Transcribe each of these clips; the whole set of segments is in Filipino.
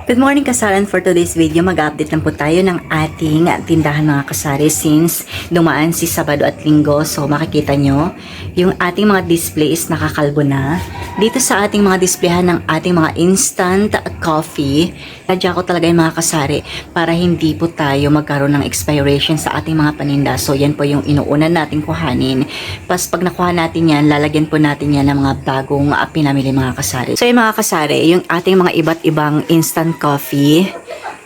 Good morning kasaran. For today's video, mag-update lang po tayo ng ating tindahan mga kasari since dumaan si Sabado at Linggo. So makikita nyo, yung ating mga displays nakakalbo na. Dito sa ating mga displayhan ng ating mga instant coffee, nadya ko talaga yung mga kasari para hindi po tayo magkaroon ng expiration sa ating mga paninda. So yan po yung inuunan natin kuhanin. Pas pag nakuha natin yan, lalagyan po natin yan ng mga bagong pinamili mga kasari. So yung mga kasari, yung ating mga iba't ibang instant coffee,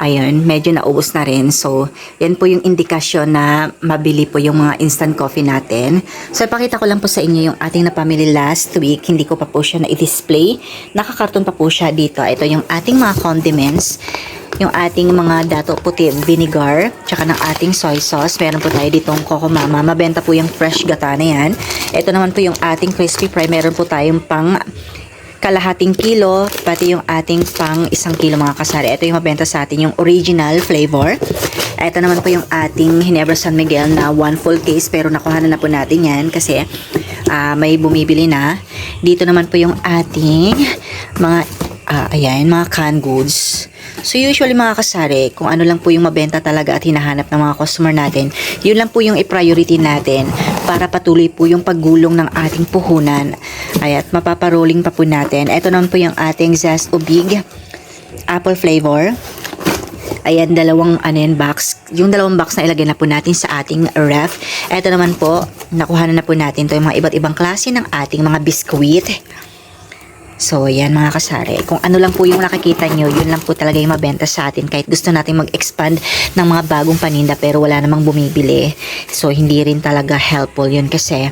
ayun, medyo naubos na rin. So, yan po yung indikasyon na mabili po yung mga instant coffee natin. So, ipakita ko lang po sa inyo yung ating napamili last week. Hindi ko pa po siya na-display. Nakakarton pa po siya dito. Ito yung ating mga condiments. Yung ating mga dato puti vinegar, tsaka ng ating soy sauce. Meron po tayo ditong Coco Mama. Mabenta po yung fresh gata na yan. Ito naman po yung ating crispy fry. Meron po tayong pang kalahating kilo, pati yung ating pang 1 kilo mga kasari. Ito yung mabenta sa atin, yung original flavor. Ito naman po yung ating Ginebra San Miguel na 1 full case, pero nakuha na po natin yan kasi may bumibili na. Dito naman po yung ating mga ayan, mga canned goods. So usually mga kasari, kung ano lang po yung mabenta talaga at hinahanap ng mga customer natin, yun lang po yung i-priority natin para patuloy po yung paggulong ng ating puhunan. Ay, at mapaparolling pa po natin. Ito naman po yung ating Zest Ubig apple flavor. Ayan, dalawang box. Yung dalawang box na ilagay na po natin sa ating ref. Ito naman po, nakuha na po natin to yung mga iba't ibang klase ng ating mga biskuit. So, yan mga kasari. Kung ano lang po yung nakikita nyo, yun lang po talaga yung mabenta sa atin. Kahit gusto natin mag-expand ng mga bagong paninda pero wala namang bumibili. So, hindi rin talaga helpful yun kasi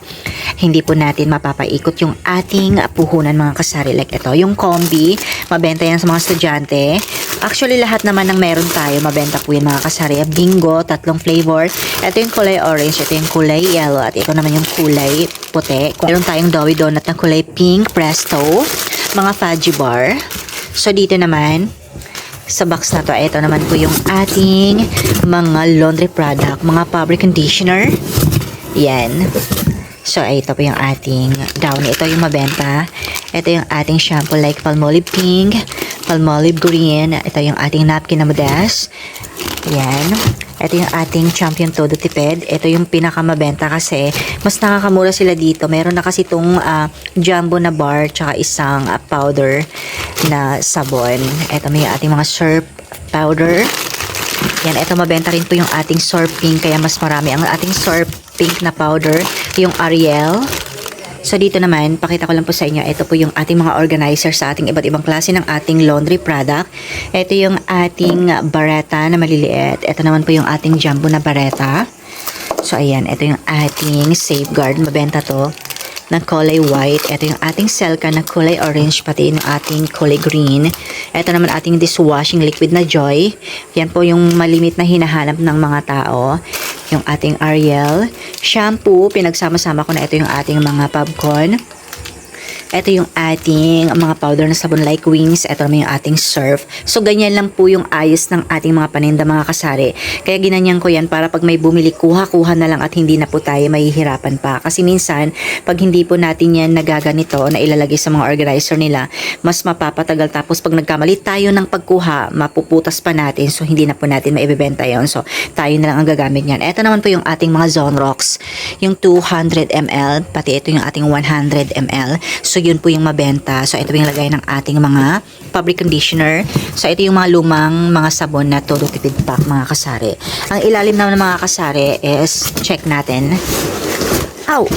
hindi po natin mapapaikot yung ating puhunan mga kasari. Like ito, yung combi, mabenta yan sa mga estudyante. Actually, lahat naman ng meron tayo, mabenta po yan mga kasari. Bingo, 3 flavor. Ito yung kulay orange, ito yung kulay yellow, at ito naman yung kulay puti. Meron tayong Doughy Donut na kulay pink, Presto, mga fudgy bar. So, dito naman, sa box na to, ito naman po yung ating mga laundry product, mga fabric conditioner. Yan. So, ito po yung ating downy. Ito yung mabenta. Ito yung ating shampoo like Palmolive Pink, Palmolive Green. Ito yung ating napkin na modas. Yan. Ito yung ating Champion Todo Tipid. Ito yung pinakamabenta kasi mas nakakamura sila dito. Meron na kasi itong jumbo na bar tsaka isang powder na sabon. Ito may ating mga surf powder. Yan, ito mabenta rin po yung ating surf pink kaya mas marami ang ating surf pink na powder. Yung Ariel. So, dito naman, pakita ko lang po sa inyo, ito po yung ating mga organizer sa ating iba't ibang klase ng ating laundry product. Ito yung ating bareta na maliliit. Ito naman po yung ating jumbo na bareta. So, ayan, ito yung ating safeguard. Mabenta to ng kulay white. Ito yung ating Selka na kulay orange, pati yung ating kulay green. Ito naman ating dishwashing liquid na Joy. Yan po yung malimit na hinahanap ng mga tao. Yung ating Ariel. Shampoo, pinagsama-sama ko na ito yung ating mga popcorn. Ito yung ating mga powder na sabon like Wings. Ito naman yung ating Surf. So, ganyan lang po yung ayos ng ating mga paninda mga kasari. Kaya ginanyan ko yan para pag may bumili, kuha-kuha na lang at hindi na po tayo mahihirapan pa. Kasi minsan, pag hindi po natin yan nagaganito na ilalagay sa mga organizer nila, mas mapapatagal. Tapos pag nagkamali tayo ng pagkuha, mapuputas pa natin. So, hindi na po natin maibibenta yon. So, tayo na lang ang gagamit yan. Ito naman po yung ating mga Zone Rocks. Yung 200 ml, pati ito yung ating 100 ml. So, yun po yung mabenta. So, ito yung lagay ng ating mga fabric conditioner. So, ito yung mga lumang mga sabon na Todo Tipid Pack, mga kasari. Ang ilalim naman ng mga kasari is, check natin. Ow!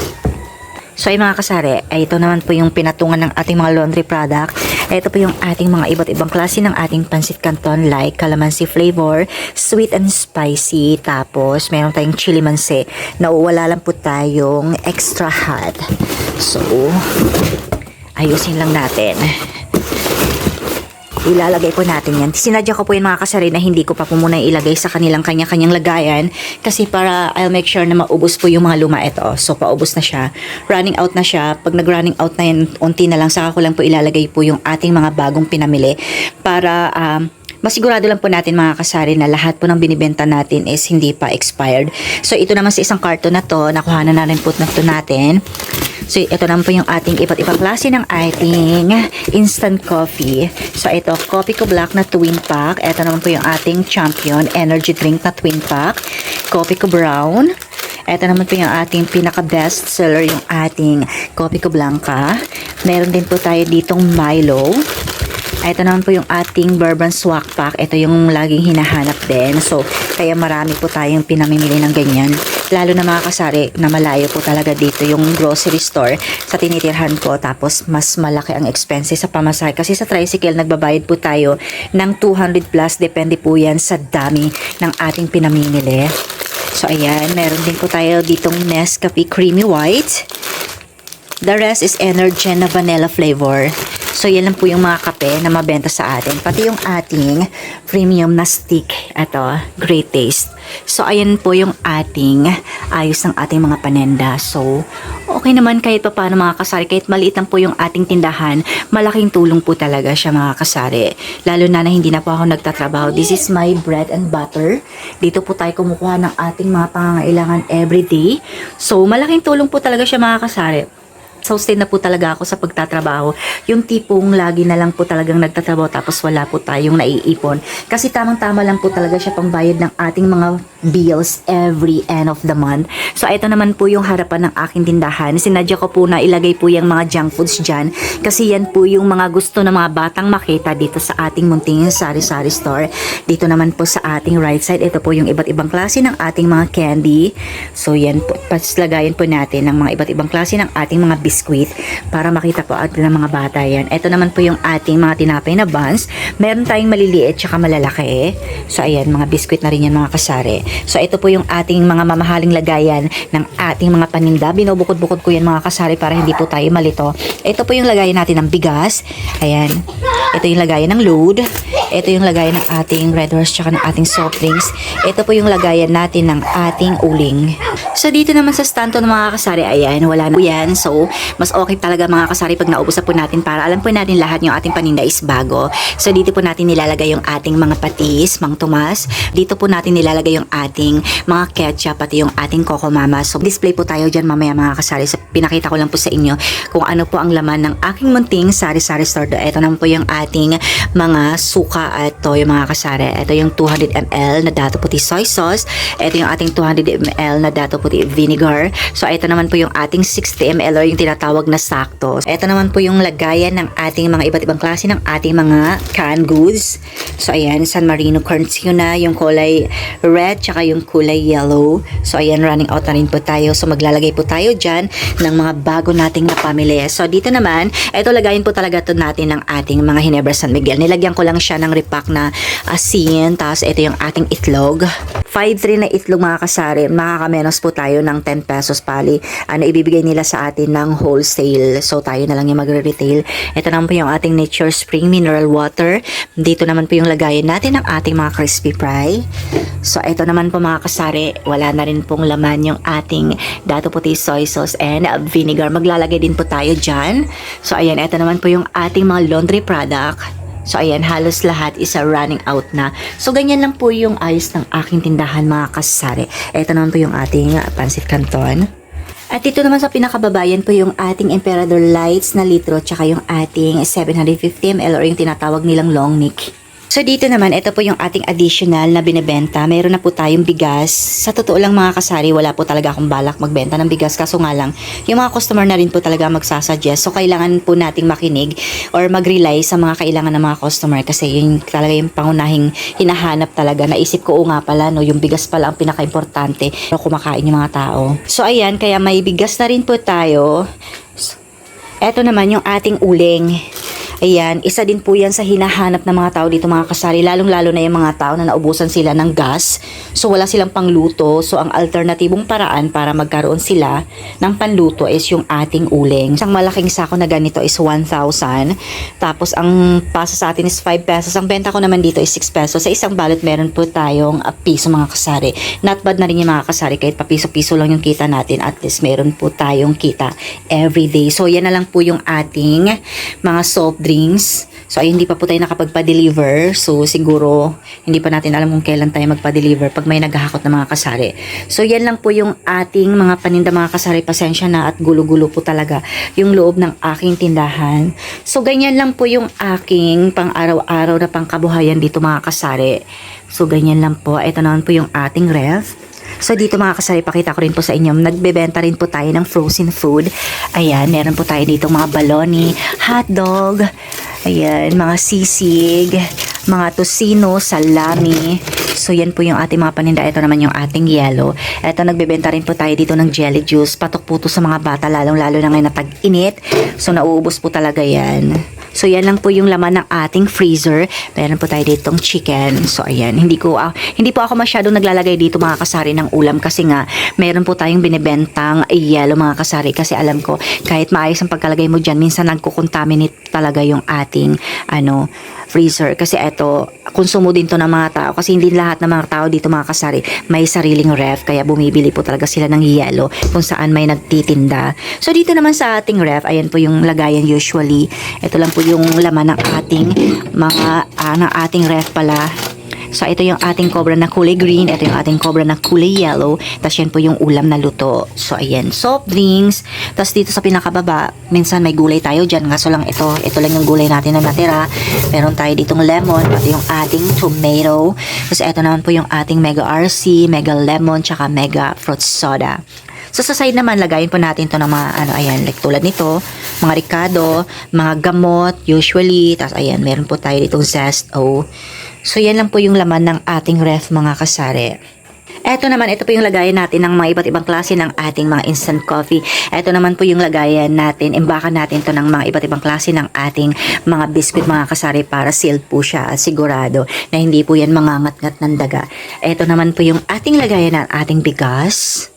So, ay mga kasari, ito naman po yung pinatungan ng ating mga laundry product. Ito po yung ating mga iba't ibang klase ng ating pancit canton like calamansi flavor, sweet and spicy. Tapos, meron tayong chili manse. Nauwala lang po tayong extra hot. So, ayusin lang natin. Ilalagay po natin yan. Sinadya ko po yung mga kasari na hindi ko pa po muna ilagay sa kanilang kanya-kanyang lagayan kasi para I'll make sure na maubos po yung mga luma ito. So, paubos na siya. Running out na siya. Pag nag-running out na yan, unti na lang, saka ko lang po ilalagay po yung ating mga bagong pinamili para masigurado lang po natin mga kasari na lahat po ng binibenta natin is hindi pa expired. So, ito naman sa isang karton na to, nakuha na rin po na to natin. So, ito naman po yung ating iba't ibang klase ng ating instant coffee. So, ito, Coffee ko Black na twin pack. Ito naman po yung ating Champion energy drink na twin pack. Coffee ko Brown. Ito naman po yung ating pinaka-best seller, yung ating Coffee ko Blanca. Meron din po tayo ditong Milo. Ito naman po yung ating Bourbon Swak Pack. Ito yung laging hinahanap din. So, kaya marami po tayong pinamimili ng ganyan. Lalo na mga kasari na malayo po talaga dito yung grocery store sa tinitirhan ko. Tapos, mas malaki ang expenses sa pamasahe. Kasi sa tricycle, nagbabayad po tayo ng 200 plus. Depende po yan sa dami ng ating pinamimili. So, ayan. Meron din po tayo ditong Nescafe Creamy White. The rest is Energen na vanilla flavor. So, yan lang po yung mga kape na mabenta sa atin. Pati yung ating premium na stick. Ito, great taste. So, ayan po yung ating ayos ng ating mga panenda. So, okay naman kahit pa paano mga kasari. Kahit maliit lang po yung ating tindahan, malaking tulong po talaga siya mga kasari. Lalo na hindi na po ako nagtatrabaho. This is my bread and butter. Dito po tayo kumukuha ng ating mga pangangailangan everyday. So, malaking tulong po talaga siya mga kasari. Sustain na po talaga ako sa pagtatrabaho. Yung tipong lagi na lang po talagang nagtatrabaho tapos wala po tayong naiipon. Kasi tamang-tama lang po talaga siya pangbayad ng ating mga bills every end of the month. So, ito naman po yung harapan ng aking tindahan. Sinadya ko po na ilagay po yung mga junk foods dyan. Kasi yan po yung mga gusto ng mga batang makita dito sa ating munting sari-sari store. Dito naman po sa ating right side, ito po yung iba't ibang klase ng ating mga candy. So, yan po. Paslagayan po natin ng mga iba't ibang klase ng ating mga biskuit para makita po atin ng mga bata yan. Ito naman po yung ating mga tinapay na buns. Meron tayong maliliit tsaka malalaki. So, ayan, mga biskuit na rin yan mga kasari. So, ito po yung ating mga mamahaling lagayan ng ating mga paninda. Binubukod-bukod ko yan mga kasari para hindi po tayo malito. Ito po yung lagayan natin ng bigas. Ayan. Ito yung lagayan ng load. Ito yung lagayan ng ating Red Horse tsaka ng ating soft drinks. Ito po yung lagayan natin ng ating uling. So, dito naman sa stanto ng mga kasari, ayan, wala na po yan. So, mas okay talaga mga kasari pag naubos na po natin para alam po natin lahat yung ating paninda is bago. So, dito po natin nilalagay yung ating mga patis, Mang Tomas. Dito po natin nilalagay yung ating mga ketchup, pati yung ating Coco Mama. So, display po tayo dyan mamaya mga kasari. So, pinakita ko lang po sa inyo kung ano po ang laman ng aking munting sari-sari store. Ito naman po yung ating mga suka at toyo mga kasari. Ito yung 200 ml na dato puti soy sauce. Ito yung ating 200 ml na dato puti vinegar. So, ito naman po yung ating 60 ml or yung tinatawag na sakto. Ito naman po yung lagayan ng ating mga iba't ibang klase ng ating mga canned goods. So, ayan, San Marino corn tuna, yung kulay red, tsaka yung kulay yellow. So, ayan, running out na rin po tayo. So, maglalagay po tayo dyan ng mga bago nating napamili. So, dito naman, ito lagayin po talaga to natin ng ating mga Ginebra San Miguel. Nilagyan ko lang siya ng repack na asin. Tapos, ito yung ating itlog. 5-3 na itlog mga kasari. Makakamenos po tayo ng 10 pesos pali. Ano, ibibigay nila sa atin ng wholesale. So, tayo na lang yung magre-retail. Ito naman po yung ating Nature Spring Mineral Water. Dito naman po yung lagayan natin ng ating mga crispy fry. So, ito naman po mga kasari. Wala na rin pong laman yung ating dato puti soy sauce and vinegar. Maglalagay din po tayo dyan. So, ayan. Ito naman po yung ating mga laundry product. So, ayan, halos lahat is running out na. So, ganyan lang po yung ayos ng aking tindahan, mga kasari. Ito naman po yung ating pansit canton. At dito naman sa pinakababayan po yung ating Emperador Lights na litro, tsaka yung ating 750 ml or yung tinatawag nilang long neck. So, dito naman, ito po yung ating additional na binibenta. Meron na po tayong bigas. Sa totoo lang mga kasari, wala po talaga akong balak magbenta ng bigas. Kaso nga lang, yung mga customer na rin po talaga magsasuggest. So, kailangan po nating makinig or mag-rely sa mga kailangan ng mga customer. Kasi yun talaga yung pangunahing hinahanap talaga. Naisip ko, nga pala, no, yung bigas pala ang pinaka-importante na kumakain yung mga tao. So, ayan, kaya may bigas na rin po tayo. Ito naman yung ating uling. Ayan, isa din po yan sa hinahanap ng mga tao dito mga kasari, lalong-lalo na yung mga tao na naubusan sila ng gas. So, wala silang pangluto. So, ang alternatibong paraan para magkaroon sila ng panluto is yung ating uling. Isang malaking sako na ganito is 1,000. Tapos, ang pasa sa atin is 5 pesos. Ang benta ko naman dito is 6 pesos. Sa isang balot, meron po tayong piso mga kasari. Not bad na rin yung mga kasari. Kahit pa piso-piso lang yung kita natin, at least meron po tayong kita every day. So, yan na lang po yung ating mga soft drinks. So, ay hindi pa po tayo nakapagpa-deliver. So, siguro, hindi pa natin alam kung kailan tayo magpa-deliver pag may naghahakot na mga kasari. So, yan lang po yung ating mga paninda mga kasari. Pasensya na at gulo-gulo po talaga yung loob ng aking tindahan. So, ganyan lang po yung aking pang-araw-araw na pangkabuhayan dito mga kasari. So, ganyan lang po. Ito naman po yung ating ref. So, dito mga kasari, pakita ko rin po sa inyo, nagbebenta rin po tayo ng frozen food. Ayan, meron po tayo dito mga baloney, hotdog, ayan, mga sisig, mga tosino, salami. So, yan po yung ating mga paninda. Ito naman yung ating yellow. Ito, nagbebenta rin po tayo dito ng jelly juice. Patok po to sa mga bata, lalong-lalo na ngayon na tag-init. So, nauubos po talaga yan. So, yan lang po yung laman ng ating freezer. Meron po tayo ditong chicken. So, ayan. Hindi po ako masyadong naglalagay dito mga kasari ng ulam kasi nga, meron po tayong binibentang yellow mga kasari. Kasi alam ko, kahit maayos ang pagkalagay mo dyan, minsan nagkukontaminate talaga yung ating, freezer. Kasi eto, konsumo din to ng mga tao. Kasi hindi lahat ng mga tao dito mga kasari may sariling ref. Kaya bumibili po talaga sila ng yellow kung saan may nagtitinda. So, dito naman sa ating ref, ayan po yung lagayan usually. Ito lang po yung laman ng ating ng ating ref pala. So, ito yung ating cobra na kulay green. Ito yung ating cobra na kulay yellow. Tapos, yan po yung ulam na luto. So, ayan. Soft drinks. Tapos, dito sa pinakababa, minsan may gulay tayo dyan. Kaso lang ito. Ito lang yung gulay natin na natira. Meron tayo ditong lemon. Ito yung ating tomato. Tapos, ito naman po yung ating mega RC, mega lemon, tsaka mega fruit soda. So, sa side naman, lagayin po natin to ng mga, ayan, like tulad nito, mga ricado, mga gamot, usually. Tapos, ayan, meron po tayo ditong Zesto. So, yan lang po yung laman ng ating ref, mga kasari. Eto naman, ito po yung lagayan natin ng mga iba't ibang klase ng ating mga instant coffee. Eto naman po yung lagayan natin, imbakan natin to ng mga iba't ibang klase ng ating mga biscuit, mga kasari, para sealed po siya. Sigurado na hindi po yan mangangat-ngat ng daga. Eto naman po yung ating lagayan ng ating bigas.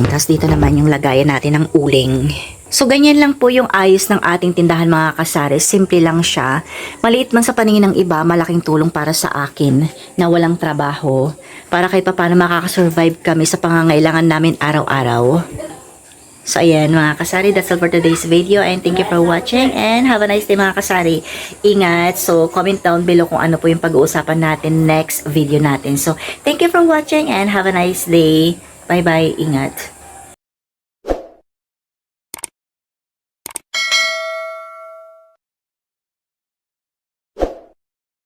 Tapos dito naman yung lagayan natin ng uling. So, ganyan lang po yung ayos ng ating tindahan mga kasari. Simple lang siya. Maliit man sa paningin ng iba, malaking tulong para sa akin na walang trabaho. Para kahit paano makakasurvive kami sa pangangailangan namin araw-araw. So, ayan mga kasari, that's all for today's video. And thank you for watching. And have a nice day mga kasari. Ingat. So, comment down below kung ano po yung pag-uusapan natin next video natin. So, thank you for watching and have a nice day. Bye-bye. Ingat.